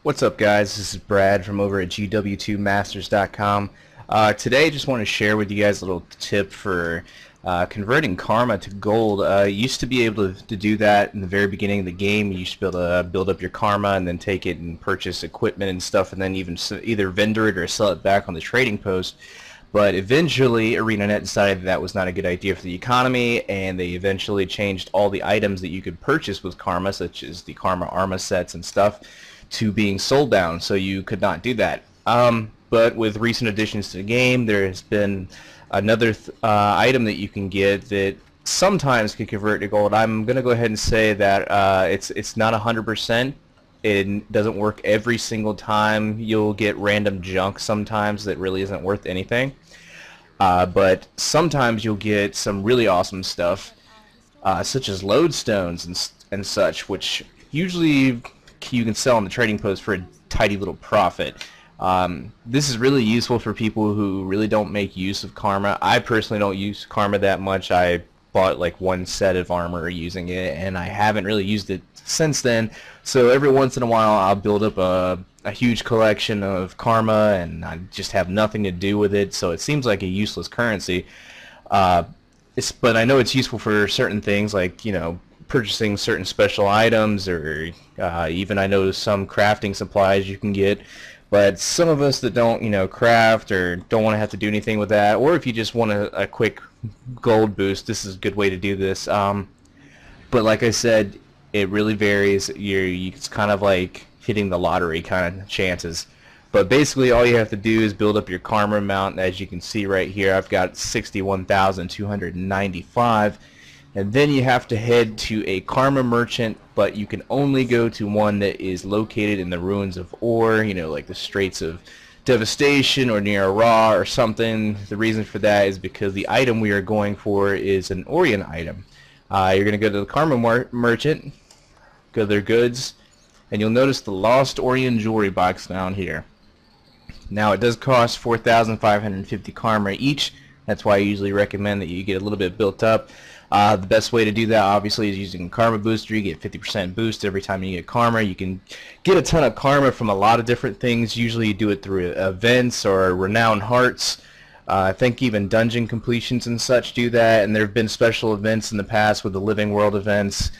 What's up, guys? This is Brad from over at GW2masters.com. Today I just want to share with you guys a little tip for converting karma to gold. You used to be able to do that in the very beginning of the game. You used to be able to build up your karma and then take it and purchase equipment and stuff, and then even either vendor it or sell it back on the trading post. But eventually Arenanet decided that was not a good idea for the economy, and they eventually changed all the items that you could purchase with karma, such as the karma armor sets and stuff, to being soulbound, so you could not do that. But with recent additions to the game, there has been another item that you can get that sometimes can convert to gold. I'm going to go ahead and say that it's not 100%. It doesn't work every single time. You'll get random junk sometimes that really isn't worth anything. But sometimes you'll get some really awesome stuff, such as lodestones and such, which usually you can sell on the trading post for a tidy little profit. This is really useful for people who really don't make use of karma. I personally don't use karma that much. I bought like one set of armor using it, and I haven't really used it since then. So every once in a while I'll build up a huge collection of karma, and I just have nothing to do with it, so it seems like a useless currency. But I know it's useful for certain things, like, you know, purchasing certain special items, or even I know some crafting supplies you can get. But some of us that don't, you know, craft or don't want to have to do anything with that, or if you just want a quick gold boost, this is a good way to do this. But like I said, it really varies. It's kind of like hitting the lottery kind of chances. But basically all you have to do is build up your karma amount. As you can see right here, I've got 61,295. And then you have to head to a karma merchant, but you can only go to one that is located in the ruins of Ore, you know, like the Straits of Devastation or near Ra or something. The reason for that is because the item we are going for is an Orient item. You're going to go to the karma merchant, go to their goods, and you'll notice the Lost Orient jewelry box down here. Now it does cost 4,550 karma each. That's why I usually recommend that you get a little bit built up. The best way to do that obviously is using Karma Booster. You get 50% boost every time you get karma. You can get a ton of karma from a lot of different things. Usually you do it through events or renowned hearts. I think even dungeon completions and such do that, and there have been special events in the past with the Living World events,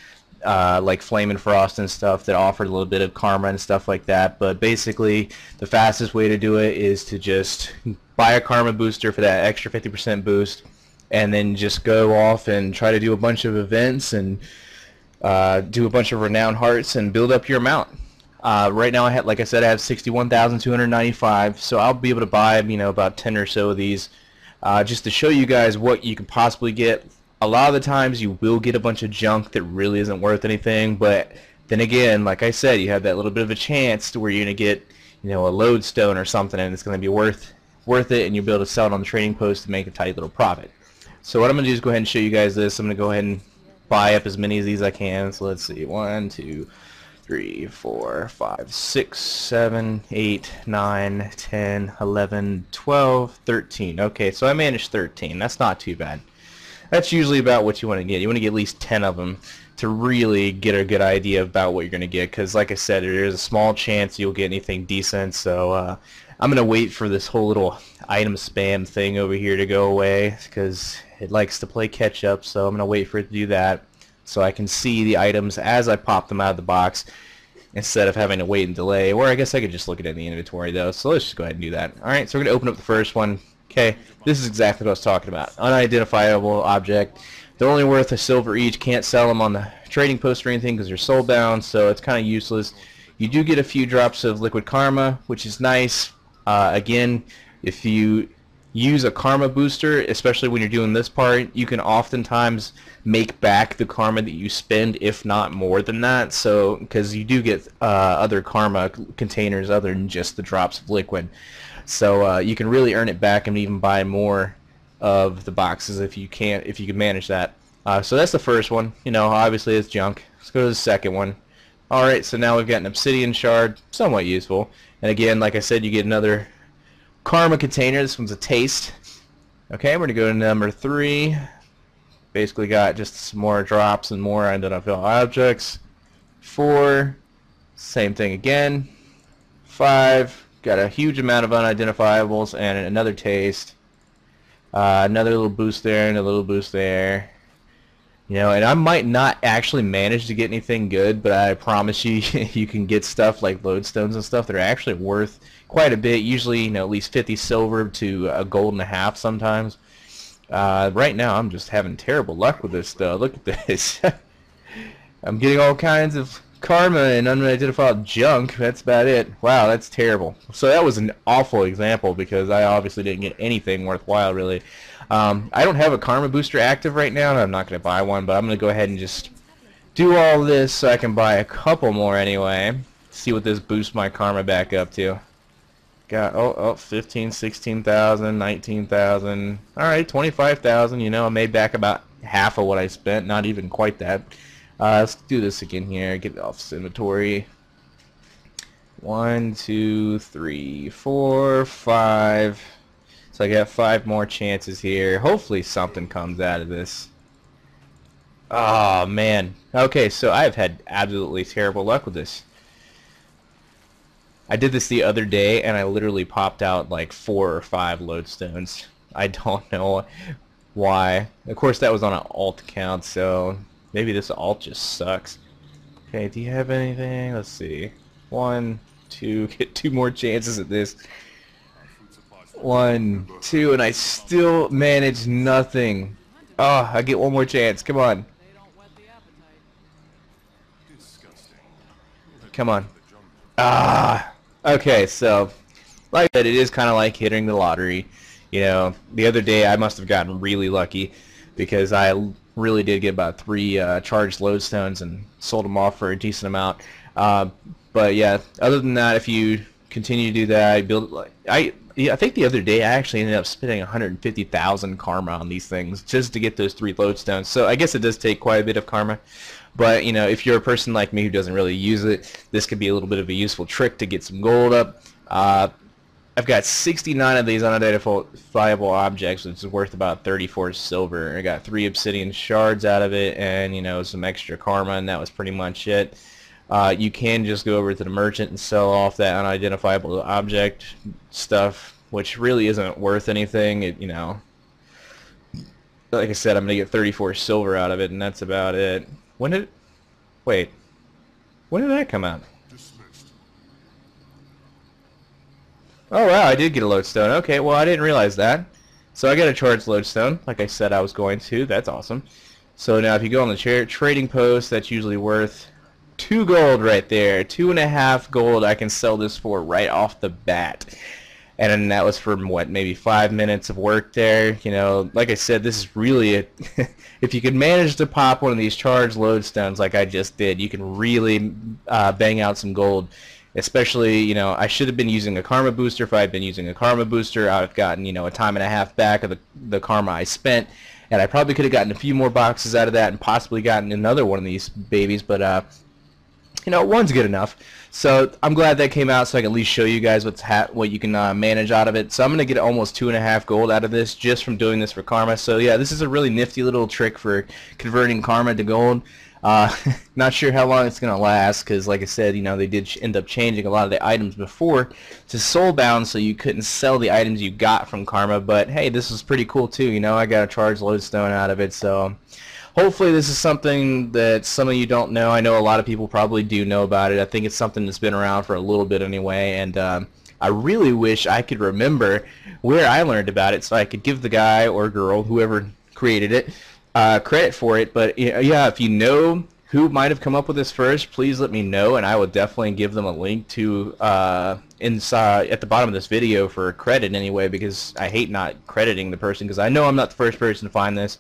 like Flame and Frost and stuff, that offered a little bit of karma and stuff like that. But basically the fastest way to do it is to just buy a karma booster for that extra 50% boost, and then just go off and try to do a bunch of events and do a bunch of renowned hearts and build up your amount. Right now, like I said, I have 61,295, so I'll be able to buy, you know, about 10 or so of these, just to show you guys what you can possibly get. A lot of the times you will get a bunch of junk that really isn't worth anything, but then again, like I said, you have that little bit of a chance to where you're going to get, you know, a lodestone or something, and it's going to be worth it, and you'll be able to sell it on the trading post to make a tight little profit. So what I'm going to do is go ahead and show you guys this. I'm going to go ahead and buy up as many of these as I can. So let's see, 1, 2, 3, 4, 5, 6, 7, 8, 9, 10, 11, 12, 13. Okay, so I managed 13. That's not too bad. That's usually about what you want to get. You want to get at least 10 of them to really get a good idea about what you're going to get, because like I said, there's a small chance you'll get anything decent. So I'm going to wait for this whole little item spam thing over here to go away, because it likes to play catch up. So I'm going to wait for it to do that so I can see the items as I pop them out of the box instead of having to wait and delay. Or I guess I could just look at it in the inventory though. So let's just go ahead and do that. Alright, so we're going to open up the first one. Okay, this is exactly what I was talking about. Unidentifiable object. They're only worth a silver each. Can't sell them on the trading post or anything because they're soulbound, so it's kind of useless. You do get a few drops of liquid karma, which is nice. Again, if you use a karma booster, especially when you're doing this part, you can oftentimes make back the karma that you spend, if not more than that. So, because you do get other karma containers other than just the drops of liquid, so you can really earn it back and even buy more of the boxes if you can manage that. So that's the first one. You know, obviously it's junk. Let's go to the second one. Alright, so now we've got an obsidian shard, somewhat useful. And again, like I said, you get another karma container. This one's a taste. Okay, we're going to go to number 3. Basically got just some more drops and more unidentified objects. 4, same thing again. 5. Got a huge amount of unidentifiables and another taste. Another little boost there and a little boost there. You know, and I might not actually manage to get anything good, but I promise you, you can get stuff like lodestones and stuff that are actually worth quite a bit. Usually, you know, at least 50 silver to a gold and a half sometimes. Right now, I'm just having terrible luck with this, though. Look at this. I'm getting all kinds of karma and unidentified junk. That's about it. Wow, that's terrible. So that was an awful example because I obviously didn't get anything worthwhile, really. I don't have a karma booster active right now, and I'm not going to buy one, but I'm going to go ahead and just do all this so I can buy a couple more anyway. See what this boosts my karma back up to. Got 15, 16,000, 19,000. All right, 25,000. You know, I made back about half of what I spent, not even quite that. Let's do this again here. Get it off this inventory. 1, 2, 3, 4, 5. So I got 5 more chances here. Hopefully something comes out of this. Oh man. Okay, so I've had absolutely terrible luck with this. I did this the other day and I literally popped out like 4 or 5 lodestones. I don't know why. Of course that was on an alt account, so maybe this alt just sucks. Okay, do you have anything? Let's see. 1, 2, get 2 more chances at this. 1, 2, and I still managed nothing. Oh, I get one more chance. Come on. Come on. Ah. Okay, so like I said, it is kind of like hitting the lottery. You know, the other day I must have gotten really lucky because I really did get about 3 charged lodestones and sold them off for a decent amount. But yeah, other than that, if you continue to do that, I think the other day I actually ended up spending 150,000 karma on these things just to get those 3 lodestones. So I guess it does take quite a bit of karma. But you know, if you're a person like me who doesn't really use it, this could be a little bit of a useful trick to get some gold up. I've got 69 of these unidentifiable objects, which is worth about 34 silver. I got 3 obsidian shards out of it, and you know, some extra karma, and that was pretty much it. You can just go over to the merchant and sell off that unidentifiable object stuff, which really isn't worth anything. You know, like I said, I'm gonna get 34 silver out of it, and that's about it. When did that come out? Oh wow, I did get a lodestone. Okay, well I didn't realize that. So I got a charged lodestone, like I said I was going to. That's awesome. So now if you go on the trading post, that's usually worth 2 gold right there. 2.5 gold I can sell this for right off the bat. And then that was for what, maybe 5 minutes of work there. You know, like I said, this is really if you can manage to pop one of these charged lodestones like I just did, you can really bang out some gold. Especially, you know, I should have been using a karma booster. If I had been using a karma booster, I would have gotten, you know, a time and a half back of the karma I spent, and I probably could have gotten a few more boxes out of that and possibly gotten another one of these babies, but you know, one's good enough. So I'm glad that came out so I can at least show you guys what you can manage out of it. So I'm going to get almost 2.5 gold out of this just from doing this for karma. So yeah, this is a really nifty little trick for converting karma to gold. Not sure how long it's going to last because, like I said, you know, they did end up changing a lot of the items before to soulbound, so you couldn't sell the items you got from karma. But hey, this is pretty cool too. You know, I got a charged lodestone out of it, so hopefully this is something that some of you don't know. I know a lot of people probably do know about it. I think it's something that's been around for a little bit anyway, and I really wish I could remember where I learned about it so I could give the guy or girl, whoever created it, credit for it. But yeah, if you know who might have come up with this first, please let me know, and I will definitely give them a link to inside at the bottom of this video for credit anyway, because I hate not crediting the person because I know I'm not the first person to find this.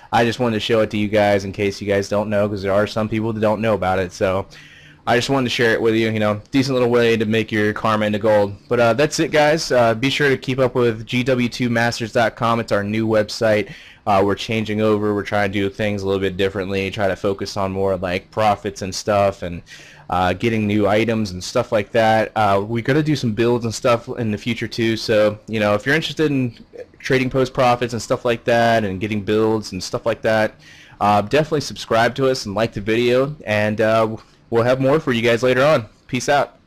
I just wanted to show it to you guys in case you guys don't know, because there are some people that don't know about it. So I just wanted to share it with you. You know, decent little way to make your karma into gold. But that's it, guys. Be sure to keep up with GW2masters.com. It's our new website. We're changing over. We're trying to do things a little bit differently. Try to focus on more like profits and stuff, and getting new items and stuff like that. We're gonna do some builds and stuff in the future too. So you know, if you're interested in trading post profits and stuff like that, and getting builds and stuff like that, definitely subscribe to us and like the video, and we'll have more for you guys later on. Peace out.